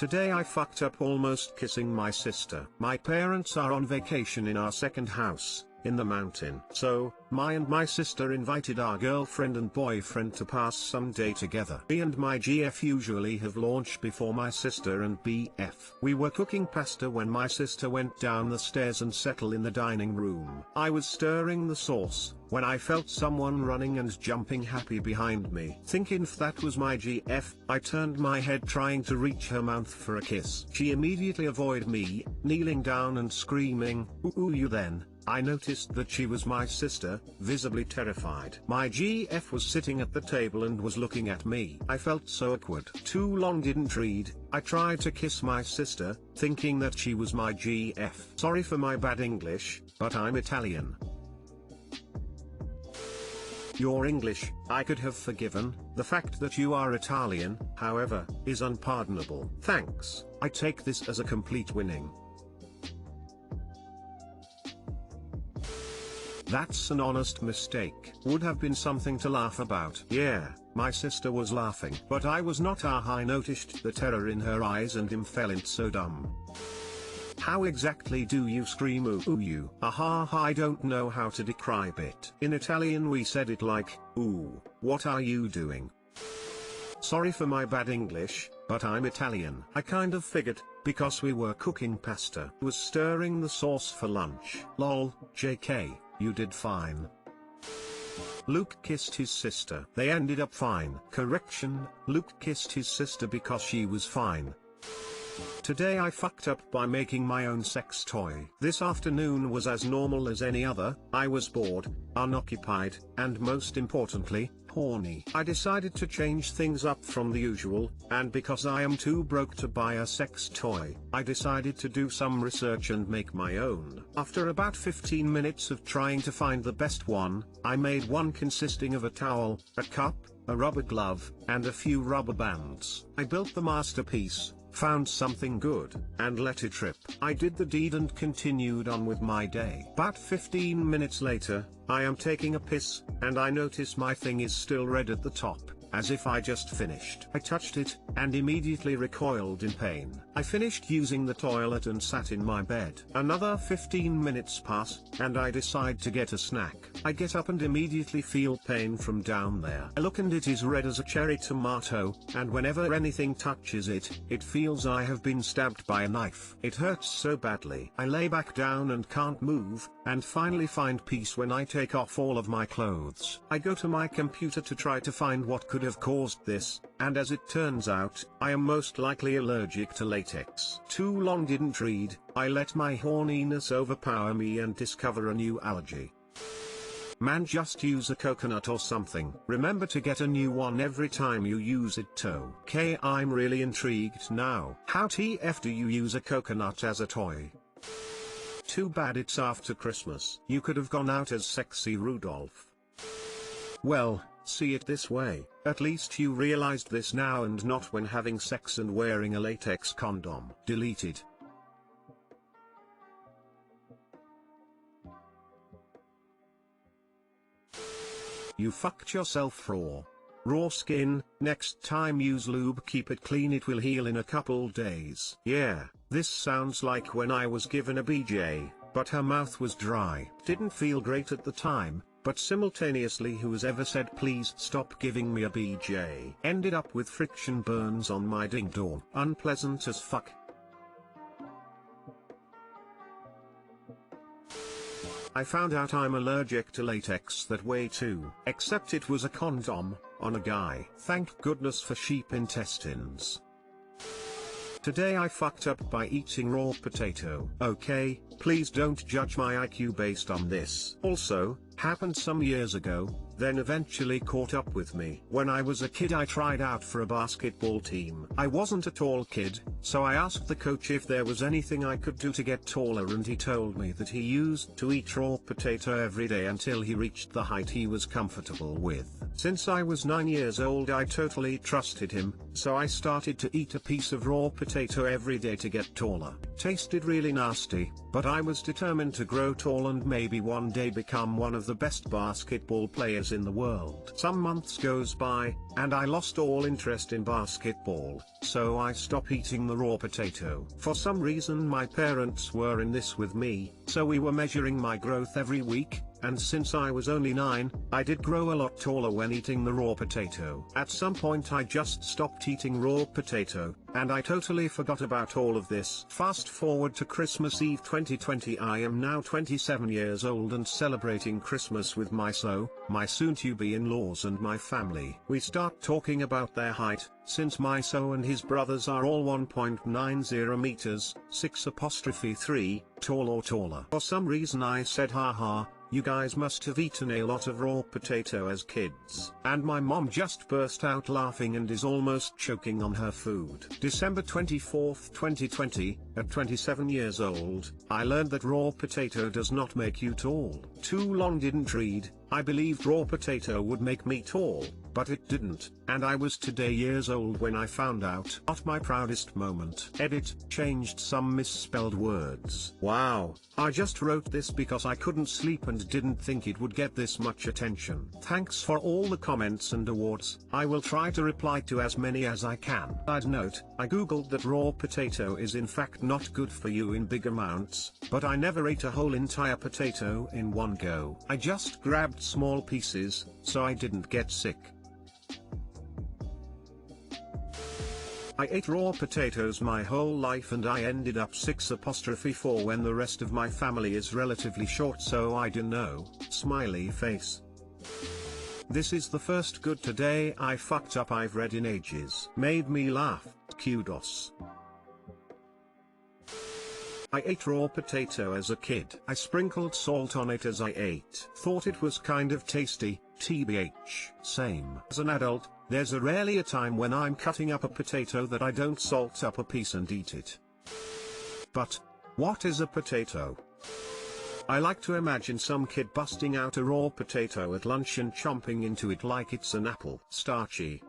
Today I fucked up almost kissing my sister. My parents are on vacation in our second house, in the mountain. So, my sister invited our girlfriend and boyfriend to pass some day together. Me and my GF usually have lunch before my sister and BF. We were cooking pasta when my sister went down the stairs and settled in the dining room. I was stirring the sauce, when I felt someone running and jumping happy behind me. Thinking if that was my GF, I turned my head trying to reach her mouth for a kiss. She immediately avoided me, kneeling down and screaming, "Ooh, you then." I noticed that she was my sister, visibly terrified. My GF was sitting at the table and was looking at me. I felt so awkward. Too long didn't read. I tried to kiss my sister, thinking that she was my GF. Sorry for my bad English, but I'm Italian. Your English, I could have forgiven. The fact that you are Italian, however, is unpardonable. Thanks. I take this as a complete winning. That's an honest mistake. Would have been something to laugh about. Yeah, my sister was laughing. But I was not. I noticed the terror in her eyes and felt so dumb. How exactly do you scream ooh you? I don't know how to describe it. In Italian we said it like, ooh, what are you doing? Sorry for my bad English, but I'm Italian. I kind of figured, because we were cooking pasta. Was stirring the sauce for lunch. Lol, JK. You did fine. Luke kissed his sister. They ended up fine. Correction, Luke kissed his sister because she was fine. Today I fucked up by making my own sex toy. This afternoon was as normal as any other. I was bored, unoccupied, and most importantly, horny. I decided to change things up from the usual, and because I am too broke to buy a sex toy, I decided to do some research and make my own. After about 15 minutes of trying to find the best one, I made one consisting of a towel, a cup, a rubber glove, and a few rubber bands. I built the masterpiece, found something good, and let it rip. I did the deed and continued on with my day. About 15 minutes later, I am taking a piss, and I notice my thing is still red at the top, as if I just finished. I touched it, and immediately recoiled in pain. I finished using the toilet and sat in my bed. Another 15 minutes pass, and I decide to get a snack. I get up and immediately feel pain from down there. I look and it is red as a cherry tomato, and whenever anything touches it, it feels I have been stabbed by a knife. It hurts so badly. I lay back down and can't move, and finally find peace when I take off all of my clothes. I go to my computer to try to find what could have caused this, and as it turns out, I am most likely allergic to latex. Too long didn't read. I let my horniness overpower me and discover a new allergy. Man, just use a coconut or something. Remember to get a new one every time you use it too. Okay, I'm really intrigued now. How TF do you use a coconut as a toy? Too bad it's after Christmas. You could have gone out as sexy Rudolph. Well, see it this way, at least you realized this now and not when having sex and wearing a latex condom. Deleted. You fucked yourself raw. Raw skin, next time use lube, keep it clean, it will heal in a couple days. Yeah, this sounds like when I was given a BJ, but her mouth was dry. Didn't feel great at the time, but simultaneously who's ever said please stop giving me a BJ? Ended up with friction burns on my ding dong. Unpleasant as fuck. I found out I'm allergic to latex that way too. Except it was a condom, on a guy. Thank goodness for sheep intestines. Today I fucked up by eating raw potato. Okay, please don't judge my IQ based on this. Also, happened some years ago, then eventually caught up with me. When I was a kid I tried out for a basketball team. I wasn't a tall kid, so I asked the coach if there was anything I could do to get taller, and he told me that he used to eat raw potato every day until he reached the height he was comfortable with. Since I was 9 years old I totally trusted him, so I started to eat a piece of raw potato every day to get taller. Tasted really nasty, but I was determined to grow tall and maybe one day become one of the the best basketball players in the world. Some months goes by, and I lost all interest in basketball, so I stopped eating the raw potato. For some reason my parents were in this with me, so we were measuring my growth every week, and since I was only 9, I did grow a lot taller when eating the raw potato. At some point I just stopped eating raw potato, and I totally forgot about all of this. Fast forward to Christmas Eve 2020. I am now 27 years old and celebrating Christmas with my soon-to-be in-laws and my family. We start talking about their height, since my and his brothers are all 1.90 meters, 6'3", tall or taller. For some reason I said, haha, you guys must have eaten a lot of raw potato as kids. And my mom just burst out laughing and is almost choking on her food. December 24th, 2020, at 27 years old, I learned that raw potato does not make you tall. Too long didn't read. I believed raw potato would make me tall, but it didn't, and I was today years old when I found out. Not my proudest moment. Edit, changed some misspelled words. Wow, I just wrote this because I couldn't sleep and didn't think it would get this much attention. Thanks for all the comments and awards. I will try to reply to as many as I can. Side note, I googled that raw potato is in fact not good for you in big amounts, but I never ate a whole entire potato in one go. I just grabbed small pieces, so I didn't get sick. I ate raw potatoes my whole life and I ended up 6'4" when the rest of my family is relatively short, so I don't know. Smiley face. This is the first good today I fucked up I've read in ages. Made me laugh. Kudos. I ate raw potato as a kid. I sprinkled salt on it as I ate. Thought it was kind of tasty, TBH. Same. As an adult, there's rarely a time when I'm cutting up a potato that I don't salt up a piece and eat it. But, what is a potato? I like to imagine some kid busting out a raw potato at lunch and chomping into it like it's an apple. Starchy.